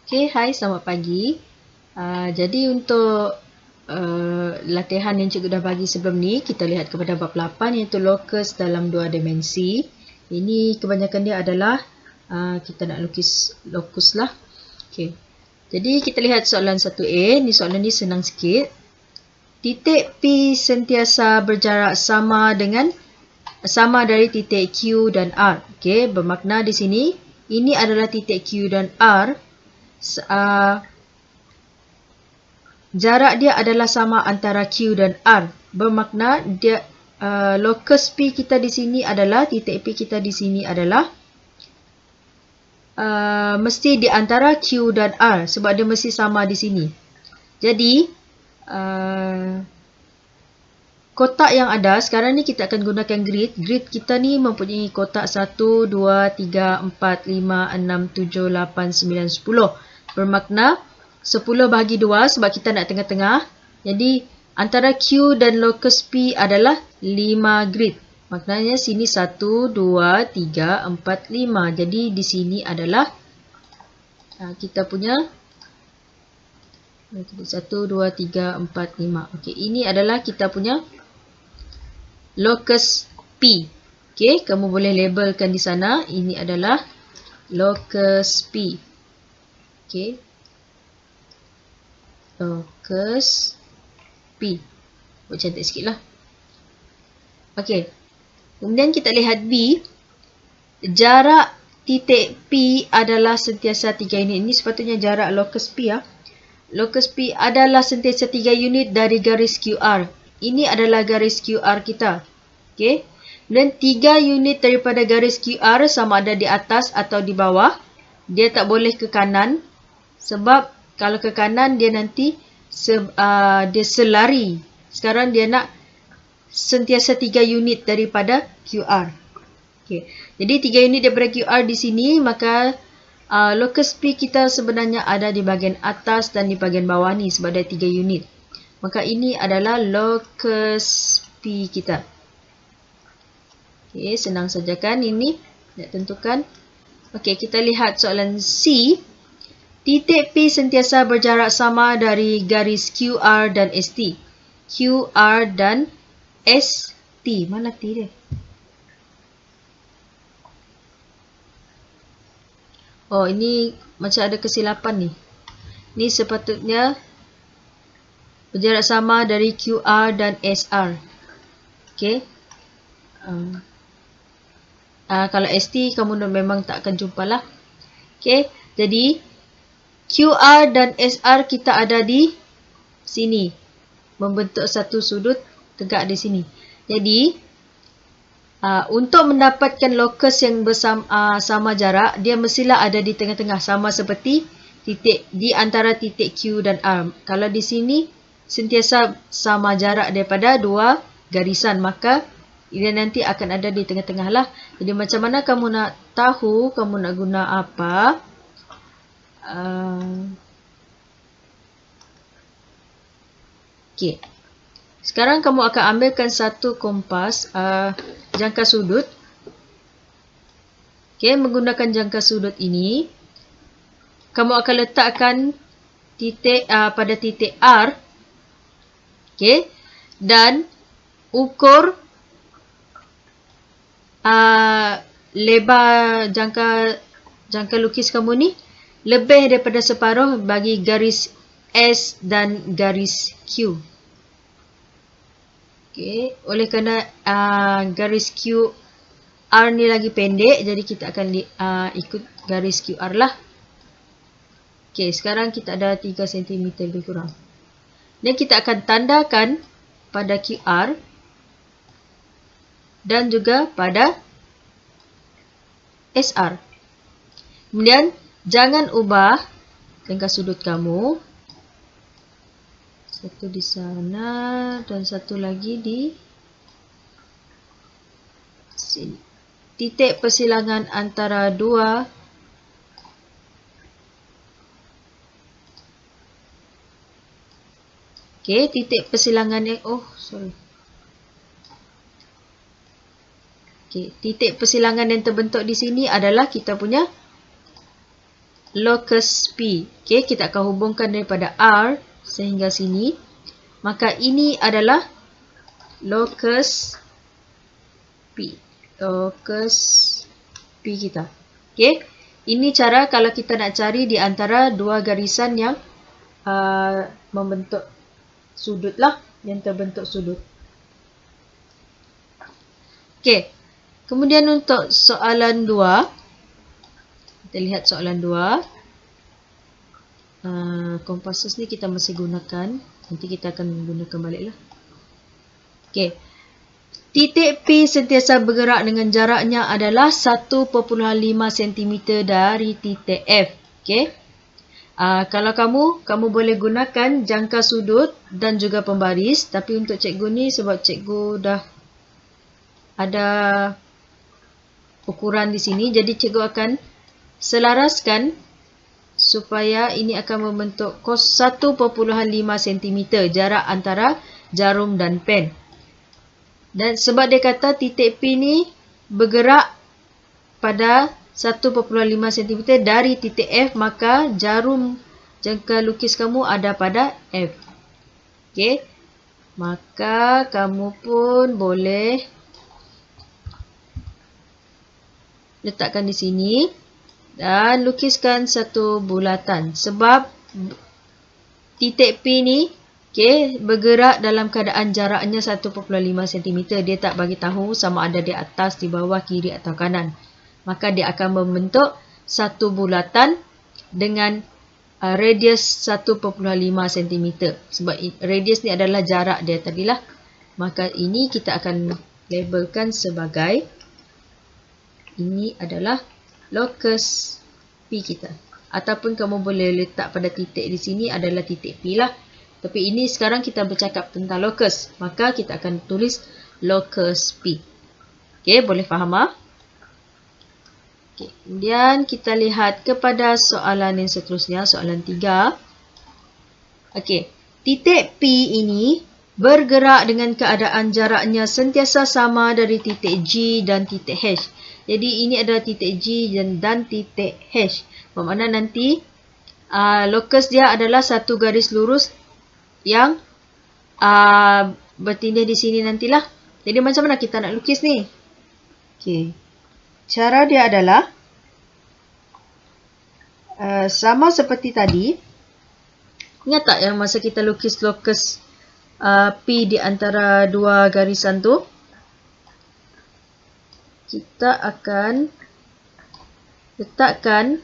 Okay, hai, selamat pagi. Jadi untuk latihan yang cikgu dah bagi sebelum ni, kita lihat kepada bab 8 iaitu locus dalam dua dimensi. Ini kebanyakan dia adalah kita nak lukis lokus lah. Okay. Jadi kita lihat soalan 1A. Ni soalan ni senang sikit. Titik P sentiasa berjarak sama dari titik Q dan R. Okay, bermakna di sini ini adalah titik Q dan R. Jarak dia adalah sama antara Q dan R. Bermakna dia locus P kita di sini adalah titik P kita di sini adalah mesti di antara Q dan R sebab dia mesti sama di sini. Jadi kotak yang ada sekarang ni kita akan gunakan grid. Grid kita ni mempunyai kotak 1, 2, 3, 4, 5, 6, 7, 8, 9, 10. Bermakna 10 bahagi 2 sebab kita nak tengah-tengah. Jadi antara Q dan locus P adalah 5 grid. Maknanya sini 1, 2, 3, 4, 5. Jadi di sini adalah kita punya 1, 2, 3, 4, 5. Okey, ini adalah kita punya locus P. Okey, kamu boleh labelkan di sana. Ini adalah locus P. Okey. Locus P. Buat cantik sikit lah. Okey. Kemudian kita lihat B. Jarak titik P adalah sentiasa 3 unit. Ini sepatutnya jarak locus P ya. Locus P adalah sentiasa 3 unit dari garis QR. Ini adalah garis QR kita. Okey. Dan 3 unit daripada garis QR sama ada di atas atau di bawah. Dia tak boleh ke kanan. Sebab kalau ke kanan dia nanti dia selari. Sekarang dia nak sentiasa 3 unit daripada QR. Okay. Jadi 3 unit daripada QR di sini, maka locus P kita sebenarnya ada di bahagian atas dan di bahagian bawah ni sebab ada 3 unit. Maka ini adalah locus P kita. Okay, senang saja kan ini? Nak tentukan. Okay, kita lihat soalan C. Titik P sentiasa berjarak sama dari garis QR dan ST. QR dan ST. Mana T dia? Oh, ini macam ada kesilapan ni. Ni sepatutnya berjarak sama dari QR dan SR. Okay. Kalau ST kamu memang tak akan jumpa lah. Okay. Jadi QR dan SR kita ada di sini. Membentuk satu sudut tegak di sini. Jadi, untuk mendapatkan locus yang sama jarak, dia mestilah ada di tengah-tengah. Sama seperti titik di antara titik Q dan R. Kalau di sini, sentiasa sama jarak daripada dua garisan. Maka, dia nanti akan ada di tengah-tengah lah. Jadi, macam mana kamu nak tahu, kamu nak guna apa? Okay. Sekarang kamu akan ambilkan satu kompas jangka sudut. Okay, menggunakan jangka sudut ini, kamu akan letakkan titik pada titik R. Okay, dan ukur lebar jangka lukis kamu ni lebih daripada separuh bagi garis S dan garis Q. Okay. Oleh kerana garis QR ni lagi pendek, jadi kita akan ikut garis QR lah. Okay, sekarang kita ada 3 cm lebih kurang. Dan kita akan tandakan pada QR dan juga pada SR. Kemudian, jangan ubah jangka sudut kamu. Satu di sana dan satu lagi di sini. Titik persilangan antara dua titik persilangan yang titik persilangan yang terbentuk di sini adalah kita punya locus P. Okay, kita akan hubungkan daripada R sehingga sini. Maka ini adalah locus P. Locus P kita. Okay, ini cara kalau kita nak cari di antara dua garisan yang membentuk sudut lah, yang terbentuk sudut. Okay, kemudian untuk soalan 2, kita lihat soalan 2. Compasses ni kita masih gunakan, nanti kita akan gunakan balik lah. Okay, titik P sentiasa bergerak dengan jaraknya adalah 1.5 cm dari titik F. Okay, kalau kamu boleh gunakan jangka sudut dan juga pembaris, tapi untuk cikgu ni sebab cikgu dah ada ukuran di sini, jadi cikgu akan selaraskan supaya ini akan membentuk 1.5 cm jarak antara jarum dan pen. Dan sebab dia kata titik P ni bergerak pada 1.5 cm dari titik F, maka jarum jangka lukis kamu ada pada F. Okey, maka kamu pun boleh letakkan di sini dan lukiskan satu bulatan. Sebab titik P ni bergerak dalam keadaan jaraknya 1.5 cm. Dia tak bagi tahu sama ada di atas, di bawah, kiri atau kanan. Maka dia akan membentuk satu bulatan dengan radius 1.5 cm. Sebab radius ni adalah jarak dia tadilah. Maka ini kita akan labelkan sebagai, ini adalah locus P kita. Ataupun kamu boleh letak pada titik di sini adalah titik P lah. Tapi ini sekarang kita bercakap tentang locus. Maka kita akan tulis locus P. Okey, boleh faham ah? Okay. Kemudian kita lihat kepada soalan yang seterusnya, soalan 3. Okey, titik P ini bergerak dengan keadaan jaraknya sentiasa sama dari titik G dan titik H. Jadi ini adalah titik G dan titik H. Bermakna nanti locus dia adalah satu garis lurus yang bertindih di sini nantilah. Jadi macam mana kita nak lukis ni? Okey. Cara dia adalah sama seperti tadi. Ingat tak yang masa kita lukis locus P di antara dua garisan tu? Kita akan letakkan,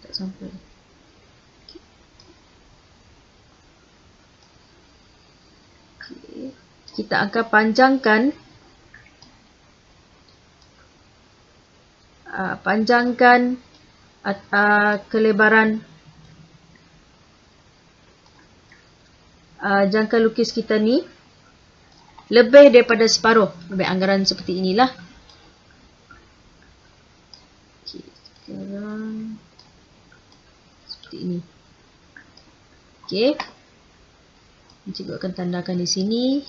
tak sampai. Okay. Kita akan panjangkan kelebaran jangka lukis kita ni lebih daripada separuh. Lebih anggaran seperti inilah. Okay, sekarang seperti ini. Okey. Cikgu akan tandakan di sini.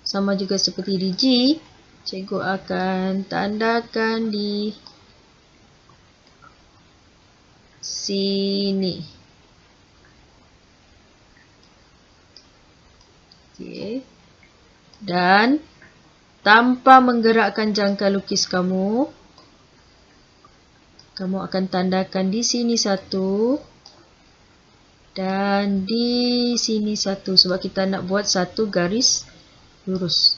Sama juga seperti di G. Cikgu akan tandakan di sini. Okey. Dan tanpa menggerakkan jangka lukis kamu, kamu akan tandakan di sini satu dan di sini satu sebab kita nak buat satu garis lurus.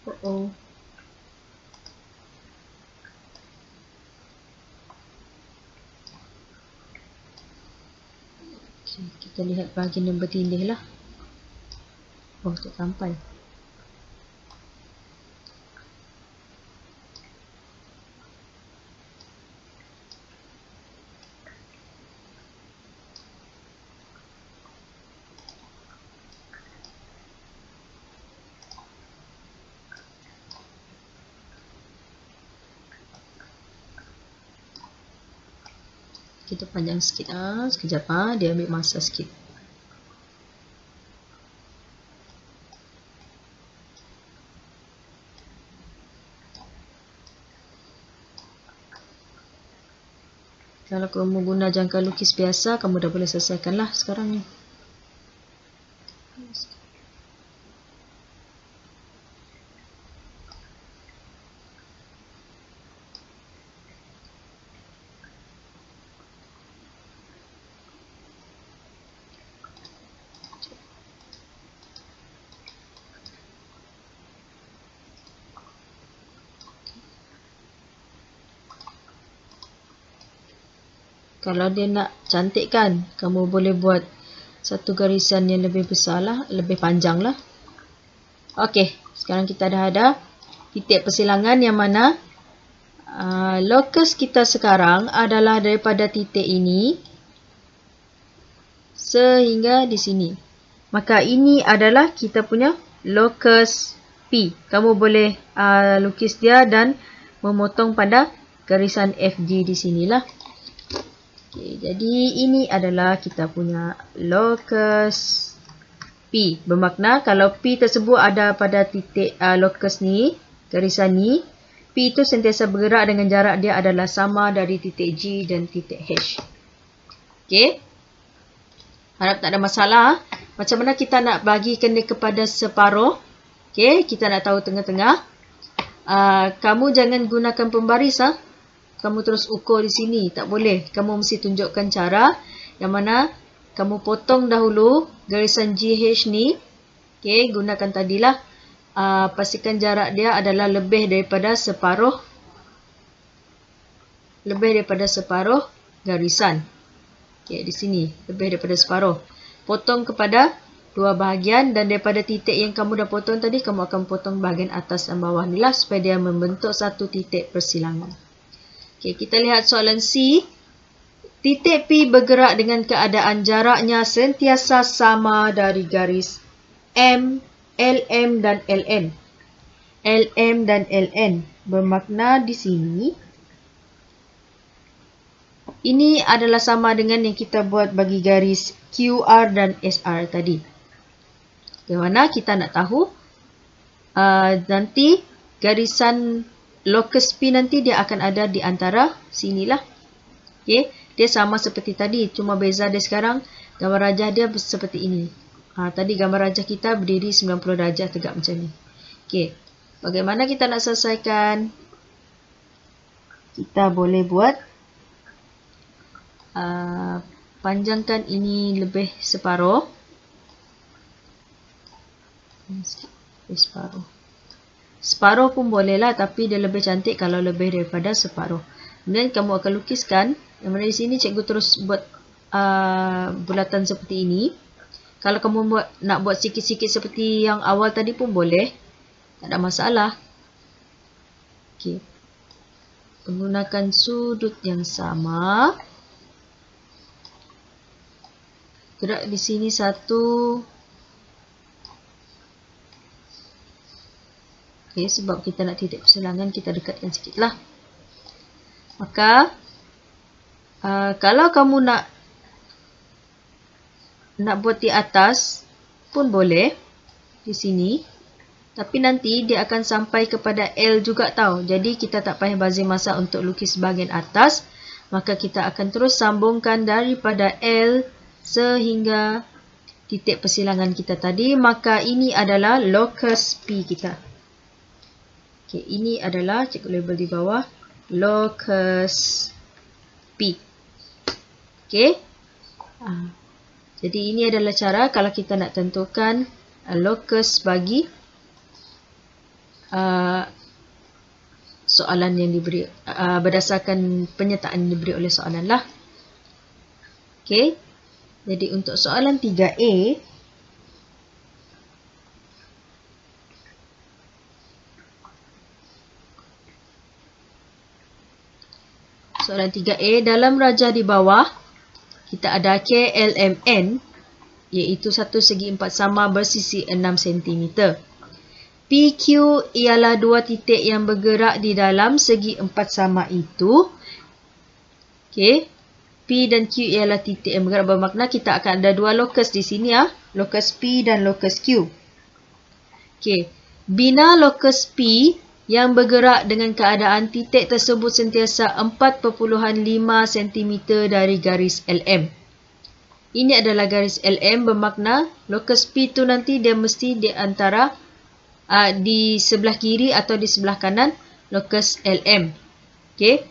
Okay, kita lihat bahagian yang bertindih lah. Oh, tak sampai. Kita panjang sikit sekejap dia ambil masa sikit. Kalau kamu guna jangka lukis biasa, kamu dah boleh selesaikan lah sekarang ni. Kalau dia nak cantikkan, kamu boleh buat satu garisan yang lebih besar lah, lebih panjang lah. Okey, sekarang kita dah ada titik persilangan yang mana locus kita sekarang adalah daripada titik ini sehingga di sini. Maka ini adalah kita punya locus P. Kamu boleh lukis dia dan memotong pada garisan FG di sinilah. Okay, jadi ini adalah kita punya locus P. Bermakna kalau P tersebut ada pada titik locus ni, garisan ni, P itu sentiasa bergerak dengan jarak dia adalah sama dari titik G dan titik H. Okay. Harap tak ada masalah. Macam mana kita nak bagikan dia kepada separuh. Okay, kita nak tahu tengah-tengah. Kamu jangan gunakan pembaris. Kamu terus ukur di sini. Tak boleh. Kamu mesti tunjukkan cara yang mana kamu potong dahulu garisan GH ni. Okay, gunakan tadilah. Pastikan jarak dia adalah lebih daripada separuh. Lebih daripada separuh garisan. Okay, di sini. Lebih daripada separuh. Potong kepada dua bahagian dan daripada titik yang kamu dah potong tadi, kamu akan potong bahagian atas dan bawah ni lah supaya dia membentuk satu titik persilangan. Okay, kita lihat soalan C. Titik P bergerak dengan keadaan jaraknya sentiasa sama dari garis M, LM dan LN. LM dan LN bermakna di sini ini adalah sama dengan yang kita buat bagi garis QR dan SR tadi. Bagaimana kita nak tahu nanti garisan locus P nanti dia akan ada di antara sinilah. Okay. Dia sama seperti tadi. Cuma beza dia sekarang gambar rajah dia seperti ini. Tadi gambar rajah kita berdiri 90 darjah tegak macam ni. Okay. Bagaimana kita nak selesaikan? Kita boleh buat panjangkan ini lebih separuh. Separuh pun boleh lah, tapi dia lebih cantik kalau lebih daripada separuh. Kemudian kamu akan lukiskan. Yang mana di sini cikgu terus buat bulatan seperti ini. Kalau kamu nak buat sikit-sikit seperti yang awal tadi pun boleh. Tak ada masalah. Okay. Menggunakan sudut yang sama. Gerak di sini satu. Okay, sebab kita nak titik persilangan, kita dekatkan sikit lah. Maka, kalau kamu nak buat di atas, pun boleh. Di sini. Tapi nanti dia akan sampai kepada L juga tau. Jadi, kita tak payah bazir masa untuk lukis bahagian atas. Maka, kita akan terus sambungkan daripada L sehingga titik persilangan kita tadi. Maka, ini adalah locus P kita. Okay, ini adalah, cikgu label di bawah, locus P. Okay. Jadi, ini adalah cara kalau kita nak tentukan locus bagi soalan yang diberi, berdasarkan penyertaan yang diberi oleh soalan lah. Okay. Jadi, untuk soalan 3A, soalan 3A, dalam rajah di bawah, kita ada KLMN, iaitu satu segi 4 sama bersisi 6 cm. PQ ialah dua titik yang bergerak di dalam segi 4 sama itu. Okay. P dan Q ialah titik yang bergerak, bermakna kita akan ada dua locus di sini. Locus P dan locus Q. Okay. Bina locus P yang bergerak dengan keadaan titik tersebut sentiasa 4.5 cm dari garis LM. Ini adalah garis LM, bermakna locus P tu nanti dia mesti di antara di sebelah kiri atau di sebelah kanan locus LM. Okey.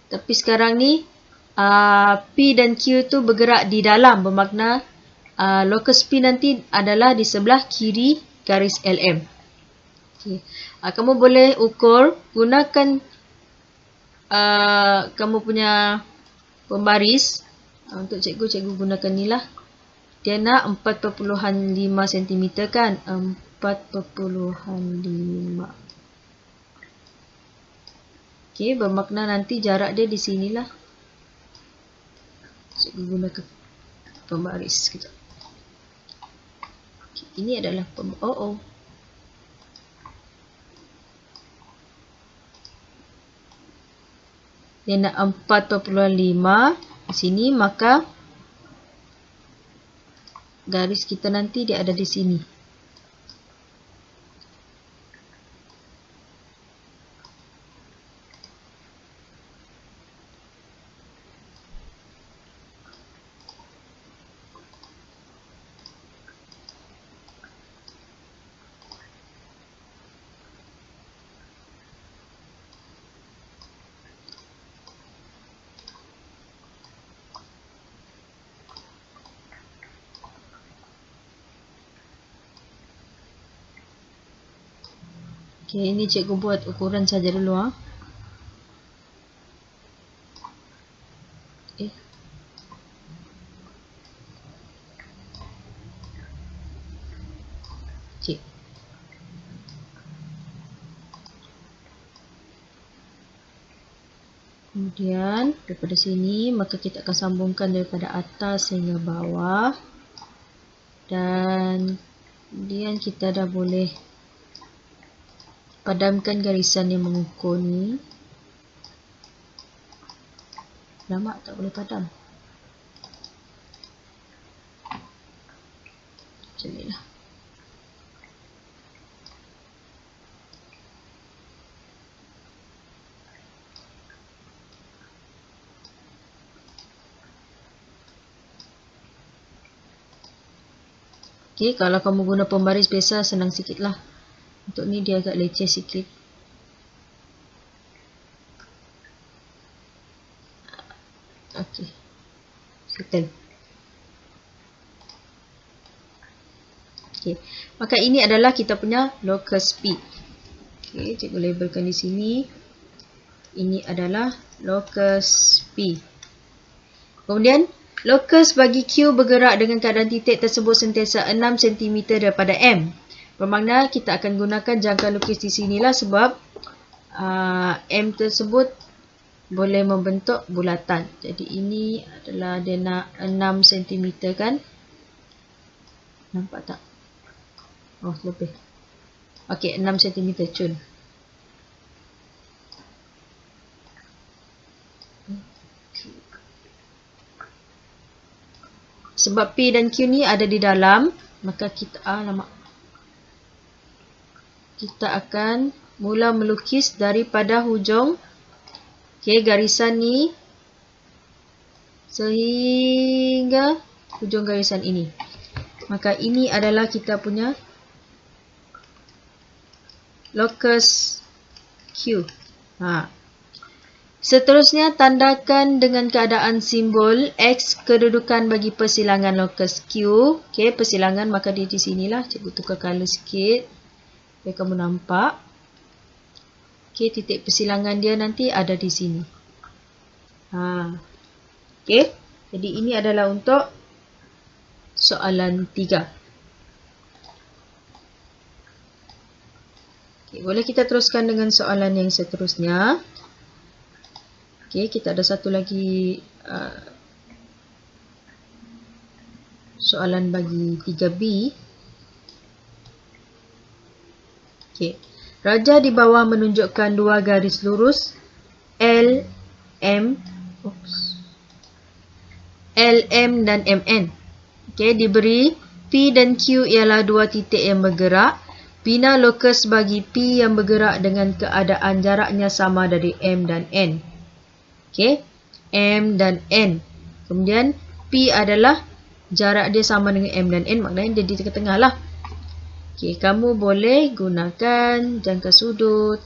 Tapi sekarang ni P dan Q tu bergerak di dalam, bermakna locus P nanti adalah di sebelah kiri garis LM. Okay. Kamu boleh ukur, gunakan kamu punya pembaris. Untuk cikgu gunakan ni lah. Dia nak 4.5 cm kan? 4.5. Okay, bermakna nanti jarak dia di sinilah. Cikgu gunakan pembaris sekejap. Okay, ini adalah dia nak 4.5 di sini, maka garis kita nanti dia ada di sini. Okay, ini cikgu buat ukuran saja dulu. Okay. Kemudian daripada sini, maka kita akan sambungkan daripada atas hingga bawah. Dan kemudian kita dah boleh padamkan garisan yang mengukur ni. Lama tak boleh padam. Macam ni lah. Okay, kalau kamu guna pembaris biasa senang sikit lah. Untuk ni dia agak leceh sikit. Okey. Settle. Okey. Maka ini adalah kita punya locus P. Okey, cikgu labelkan di sini. Ini adalah locus P. Kemudian locus bagi Q bergerak dengan keadaan titik tersebut sentiasa 6 cm daripada M. Bermakna kita akan gunakan jangka lukis di sinilah sebab M tersebut boleh membentuk bulatan. Jadi ini adalah dia nak 6 cm kan? Nampak tak? Oh, lebih. Okey, 6 cm cun. Sebab P dan Q ni ada di dalam, maka kita kita akan mula melukis daripada hujung garisan ni sehingga hujung garisan ini. Maka ini adalah kita punya locus Q. Seterusnya, tandakan dengan keadaan simbol X kedudukan bagi persilangan locus Q. Okey, persilangan maka dia di sinilah. Cikgu tukar color sikit biar kamu nampak. Okey, titik persilangan dia nanti ada di sini. Okey, jadi ini adalah untuk soalan 3. Okey, boleh kita teruskan dengan soalan yang seterusnya. Okey, kita ada satu lagi soalan bagi 3B. Okey. Raja di bawah menunjukkan dua garis lurus LM dan MN. Okey, diberi P dan Q ialah dua titik yang bergerak. Bina lokus bagi P yang bergerak dengan keadaan jaraknya sama dari M dan N. Okey, M dan N. Kemudian P adalah jarak dia sama dengan M dan N, maknanya dia di tengah-tengah lah. Okey, kamu boleh gunakan jangka sudut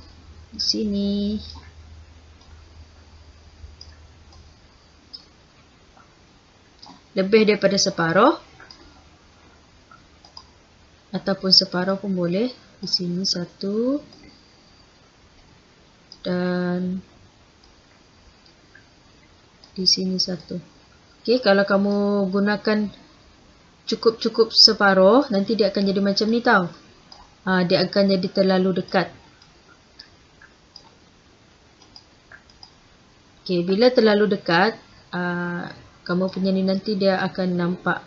di sini. Lebih daripada separuh. Ataupun separuh pun boleh. Di sini 1. Dan di sini 1. Okey, kalau kamu gunakan cukup-cukup separuh, nanti dia akan jadi macam ni tau. Dia akan jadi terlalu dekat. Okey, bila terlalu dekat, kamu punya ni nanti dia akan nampak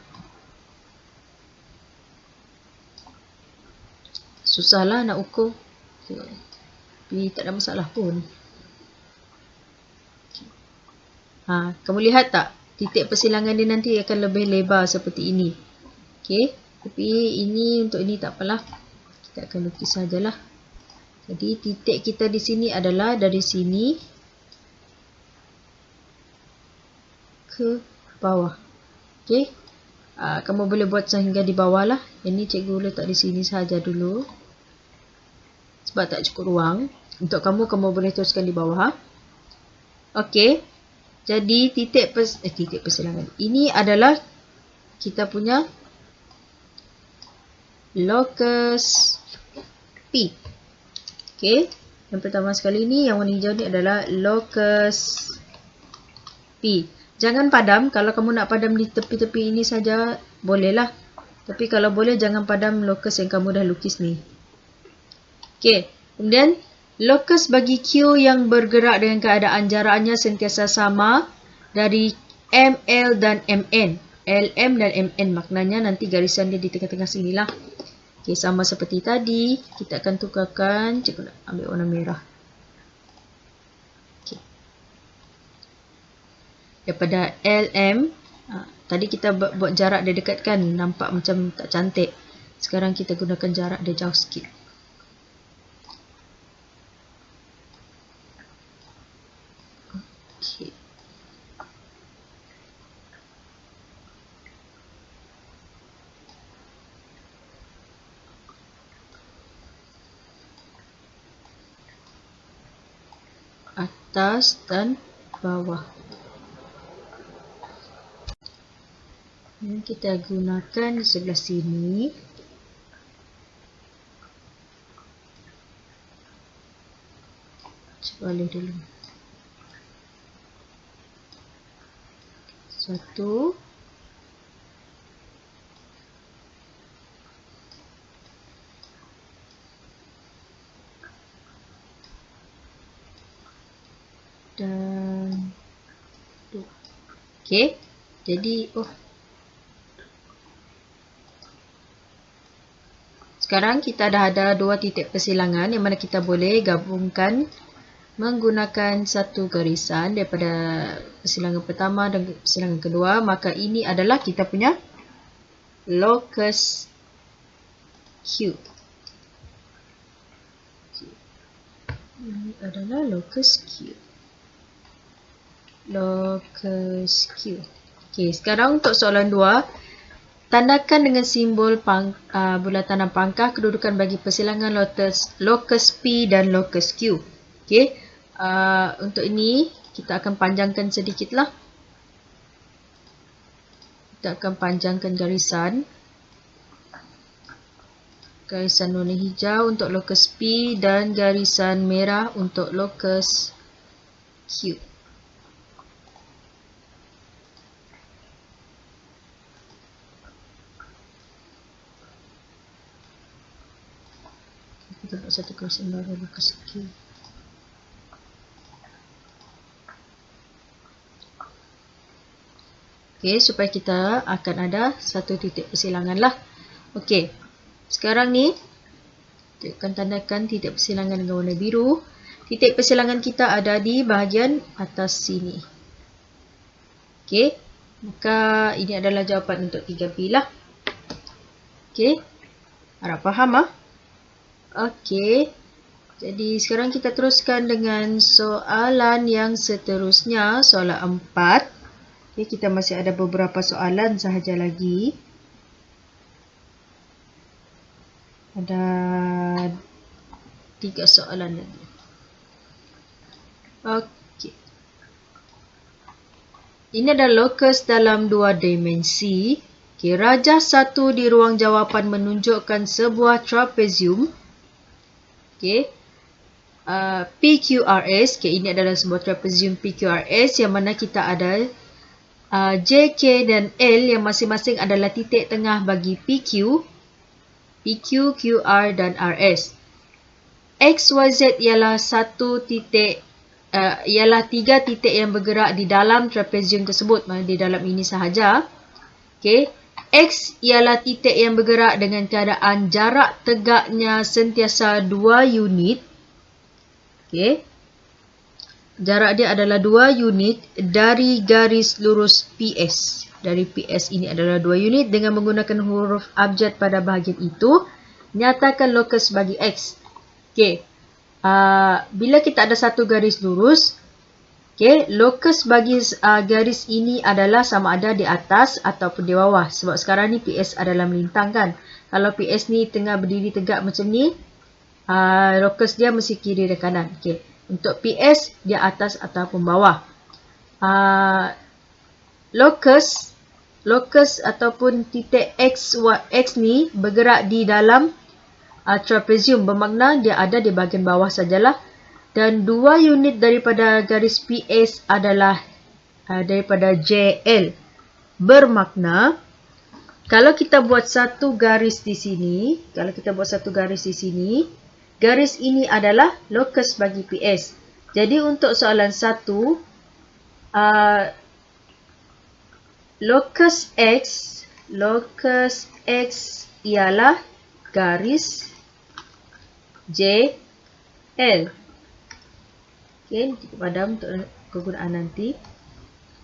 susahlah nak ukur. Okay. Tapi tak ada masalah pun. Kamu lihat tak? Titik persilangan dia nanti akan lebih lebar seperti ini. Okey. Tapi ini untuk ini tak apalah. Kita akan lukis sajalah. Jadi titik kita di sini adalah dari sini ke bawah. Okey. Kamu boleh buat sehingga di bawah lah. Ini cikgu letak di sini saja dulu. Sebab tak cukup ruang. Untuk kamu boleh teruskan di bawah. Okey. Jadi titik persilangan. Ini adalah kita punya lokus P. Okey. Yang pertama sekali ni, yang warna hijau ni adalah lokus P. Jangan padam. Kalau kamu nak padam di tepi-tepi ini saja, bolehlah. Tapi kalau boleh, jangan padam lokus yang kamu dah lukis ni. Okey, kemudian lokus bagi Q yang bergerak dengan keadaan jaraknya sentiasa sama dari ML dan MN. LM dan MN, maknanya nanti garisan dia di tengah-tengah sinilah. Okey, sama seperti tadi, kita akan tukarkan, cikgu nak ambil warna merah. Okey. Daripada LM, tadi kita buat jarak dia dekat kan, nampak macam tak cantik. Sekarang kita gunakan jarak dia jauh sikit. Okay. Atas dan bawah. Ini kita gunakan di sebelah sini. Cuba balik dulu. 1. Dan 2. Okey. Jadi, sekarang kita dah ada 2 titik persilangan yang mana kita boleh gabungkan menggunakan satu garisan daripada persilangan pertama dan persilangan kedua. Maka ini adalah kita punya lokus Q. Ini adalah lokus Q. Lokus Q. Okey, sekarang untuk soalan 2. Tandakan dengan simbol bulatan pangkah kedudukan bagi persilangan lokus P dan lokus Q. Okey. Untuk ini, kita akan panjangkan sedikitlah. Kita akan panjangkan garisan. Garisan warna hijau untuk lokus P dan garisan merah untuk lokus Q. Kita buat satu garisan baru lokus Q. Okey, supaya kita akan ada satu titik persilangan lah. Okey, sekarang ni kita akan tandakan titik persilangan dengan warna biru. Titik persilangan kita ada di bahagian atas sini. Okey, maka ini adalah jawapan untuk 3B lah. Okey, harap faham ah. Okey. Jadi sekarang kita teruskan dengan soalan yang seterusnya, soalan 4. Okey, kita masih ada beberapa soalan sahaja lagi. Ada 3 soalan lagi. Okey. Ini adalah locus dalam 2 dimensi. Okey, rajah 1 di ruang jawapan menunjukkan sebuah trapezium. Okey. PQRS. Okay, ini adalah sebuah trapezium PQRS yang mana kita ada J, K dan L yang masing-masing adalah titik tengah bagi PQ, QR dan RS. X, Y, Z ialah ialah 3 titik yang bergerak di dalam trapezium tersebut, di dalam ini sahaja. Okay. X ialah titik yang bergerak dengan keadaan jarak tegaknya sentiasa 2 unit. Okay. Jarak dia adalah 2 unit dari garis lurus PS. Dari PS ini adalah 2 unit dengan menggunakan huruf abjad pada bahagian itu. Nyatakan locus bagi X. Okay. Bila kita ada satu garis lurus, okay, locus bagi garis ini adalah sama ada di atas ataupun di bawah. Sebab sekarang ni PS adalah melintang kan. Kalau PS ni tengah berdiri tegak macam ni, locus dia mesti kiri dan kanan. Okay. Untuk PS, dia atas ataupun bawah. Locus ataupun titik X ni bergerak di dalam trapezium. Bermakna dia ada di bahagian bawah sajalah. Dan 2 unit daripada garis PS adalah daripada JL. Bermakna, kalau kita buat satu garis di sini, garis ini adalah locus bagi PS. Jadi untuk soalan 1, locus X ialah garis JL. Okay, cukup padam untuk kegunaan nanti.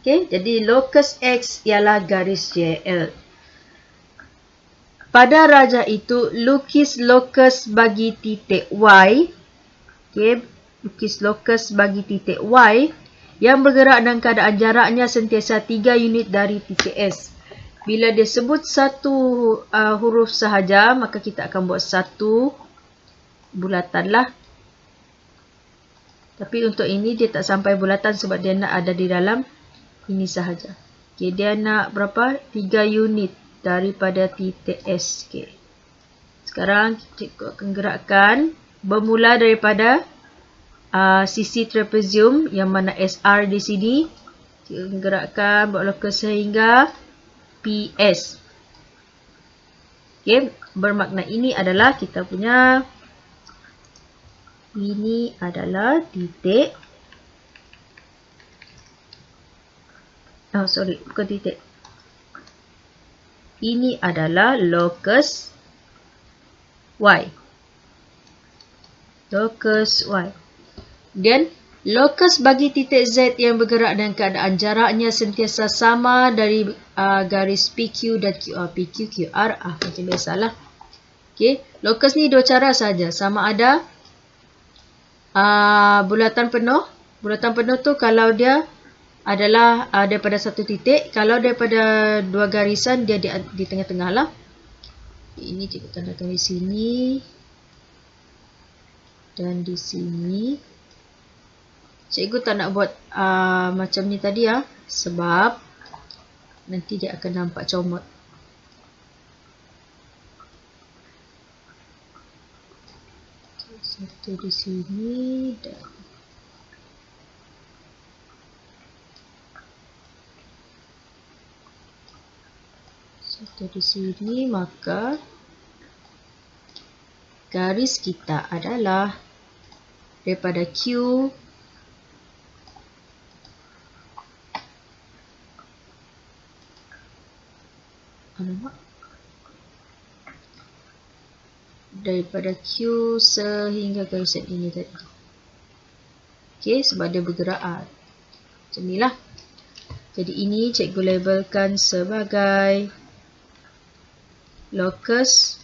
Okay, jadi locus X ialah garis JL. Pada rajah itu, lukis locus bagi titik Y. Okay, lukis locus bagi titik Y yang bergerak dalam keadaan jaraknya sentiasa 3 unit dari titik S. Bila dia sebut satu huruf sahaja, maka kita akan buat satu bulatan lah. Tapi untuk ini dia tak sampai bulatan sebab dia nak ada di dalam ini sahaja. Okay, dia nak berapa? 3 unit daripada titik S. Okay. Sekarang cikgu akan gerakkan bermula daripada sisi trapezium yang mana SR di sini. Cikgu akan gerakkan buat locus sehingga PS. Okay. Bermakna ini adalah kita punya, ini adalah titik. Oh sorry, bukan titik. Ini adalah locus Y. Locus Y. Dan locus bagi titik Z yang bergerak dengan keadaan jaraknya sentiasa sama dari garis PQ dan QR. PQ, QR, macam biasalah. Okay. Locus ni 2 cara saja. Sama ada bulatan penuh. Bulatan penuh tu kalau dia adalah daripada satu titik. Kalau daripada 2 garisan, dia di tengah-tengah lah. Ini cikgu tandakan di sini. Dan di sini. Cikgu tak nak buat macam ni tadi ya. Sebab nanti dia akan nampak comot. Satu di sini dan satu di sini, maka garis kita adalah daripada Q daripada Q sehingga garisan ini tadi. Okey, sebab dia bergerak macam inilah. Jadi ini cikgu labelkan sebagai locus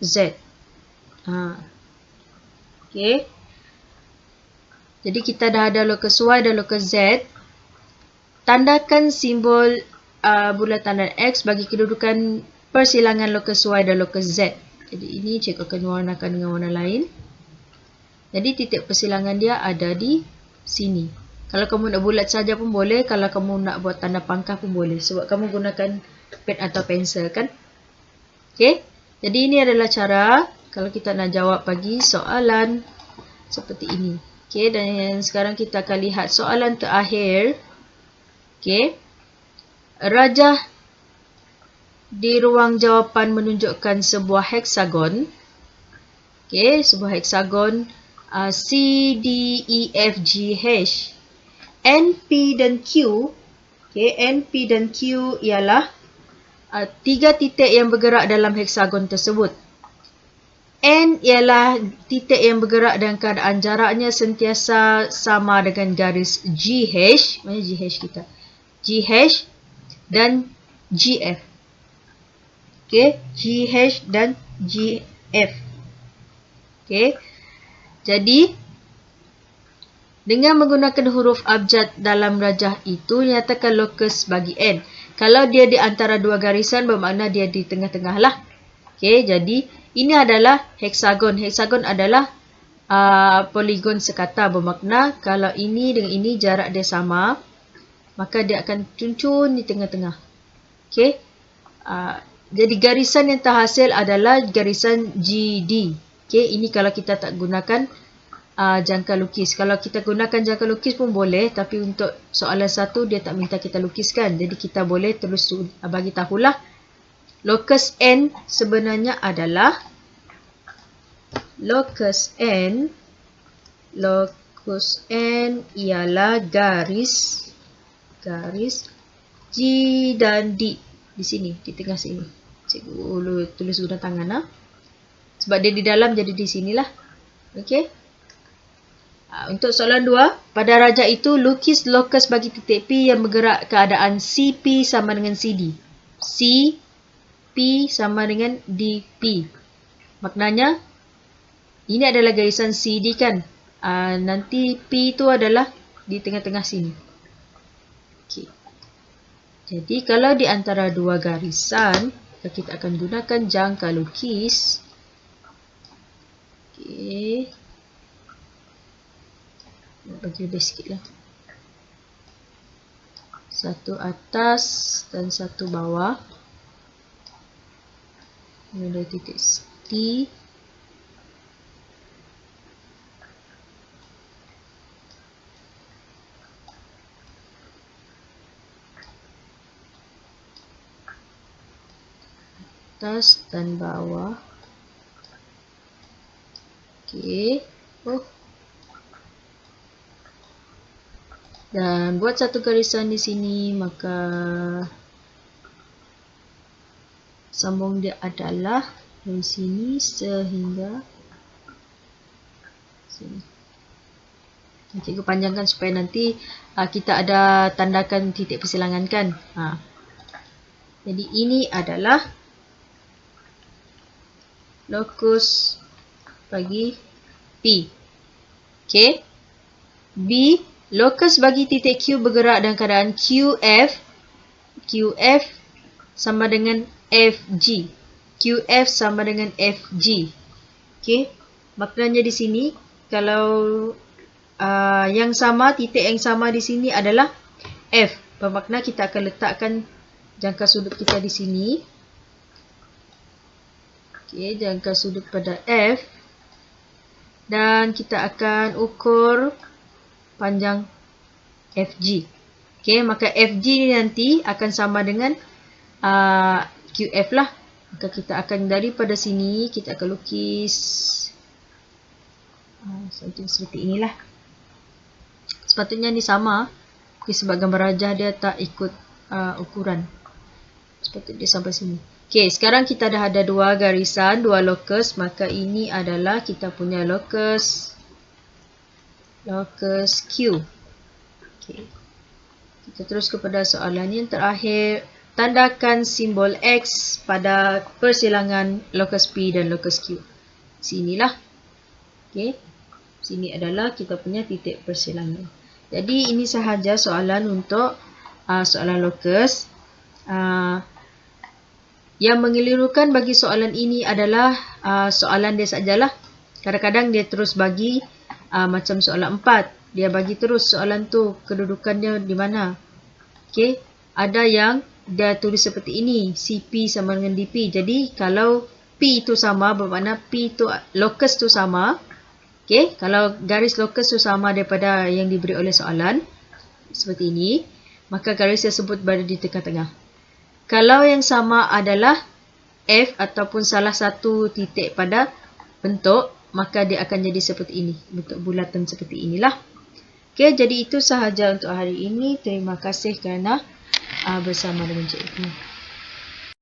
Z. Okay. Jadi kita dah ada locus Y dan locus Z. Tandakan simbol bulatan dan X bagi kedudukan persilangan locus Y dan locus Z. Jadi ini cikgu akan warnakan dengan warna lain. Jadi titik persilangan dia ada di sini. Kalau kamu nak bulat saja pun boleh. Kalau kamu nak buat tanda pangkah pun boleh. Sebab kamu gunakan pen atau pensel kan. Okay. Jadi ini adalah cara kalau kita nak jawab bagi soalan seperti ini. Okay. Dan sekarang kita akan lihat soalan terakhir. Okay. Rajah di ruang jawapan menunjukkan sebuah heksagon. Okay. Sebuah heksagon C, D, E, F, G, H. N, P dan Q. Okay. N, P dan Q ialah 3 titik yang bergerak dalam heksagon tersebut. N ialah titik yang bergerak dan keadaan jaraknya sentiasa sama dengan garis GH. Mana GH kita? GH dan GF. Okay. GH dan GF. Okay. Jadi, dengan menggunakan huruf abjad dalam rajah itu, nyatakan locus bagi N. Kalau dia di antara dua garisan, bermakna dia di tengah-tengah lah. Okay, jadi ini adalah heksagon. Heksagon adalah poligon sekata. Bermakna kalau ini dengan ini jarak dia sama, maka dia akan cuncun di tengah-tengah. Okay. Jadi garisan yang terhasil adalah garisan GD. Okay, ini kalau kita tak gunakan jangka lukis. Kalau kita gunakan jangka lukis pun boleh, tapi untuk soalan satu dia tak minta kita lukiskan. Jadi kita boleh terus bagi tahulah locus N sebenarnya adalah locus N ialah garis G dan D di sini, di tengah sini. Cikgu tulis guna tangan sebab dia di dalam, jadi di sinilah. Okey. Untuk soalan 2, pada rajah itu lukis locus bagi titik P yang bergerak keadaan CP sama dengan CD. CP sama dengan DP. Maknanya ini adalah garisan CD kan. Nanti P itu adalah di tengah-tengah sini. Okey. Jadi kalau di antara dua garisan, kita akan gunakan jangka lukis. Okey. Bagi lebih sikit lah. Satu atas dan satu bawah. Ini ada titik T. Atas dan bawah. Okey. Dan buat satu garisan di sini, maka sambung dia adalah dari sini sehingga sini. Cikgu panjangkan supaya nanti kita ada tandakan titik persilangan kan. Jadi ini adalah locus bagi P. Okey. B, locus bagi titik Q bergerak dalam keadaan QF. QF sama dengan FG. QF sama dengan FG. Okey. Maknanya di sini, kalau yang sama, titik yang sama di sini adalah F. Bermakna kita akan letakkan jangka sudut kita di sini. Okey, jangka sudut pada F. Dan kita akan ukur panjang FG. Okey, maka FG ni nanti akan sama dengan QF lah. Maka kita akan daripada sini, kita akan lukis seperti inilah. Sepatutnya ni sama. Okay, sebab gambar rajah dia tak ikut ukuran. Sepatutnya dia sampai sini. Okey, sekarang kita dah ada dua garisan, dua locus. Maka ini adalah kita punya locus Q. Okey. Kita terus kepada soalan yang terakhir. tandakan simbol X pada persilangan locus P dan locus Q. Sinilah. Okey. Sini adalah kita punya titik persilangan. Jadi ini sahaja soalan untuk soalan locus. Yang mengelirukan bagi soalan ini adalah soalan dia sajalah. Kadang-kadang dia terus bagi macam soalan 4. Dia bagi terus soalan tu kedudukannya di mana. Okey, ada yang dia tulis seperti ini, CP sama dengan DP. Jadi kalau P itu sama bermakna P tu locus tu sama. Okey, kalau garis locus tu sama daripada yang diberi oleh soalan seperti ini, maka garis tersebut berada di tengah-tengah. Kalau yang sama adalah F ataupun salah satu titik pada bentuk, maka dia akan jadi seperti ini. Bentuk bulatan seperti inilah. Okey, jadi itu sahaja untuk hari ini. Terima kasih kerana bersama dengan cikgu.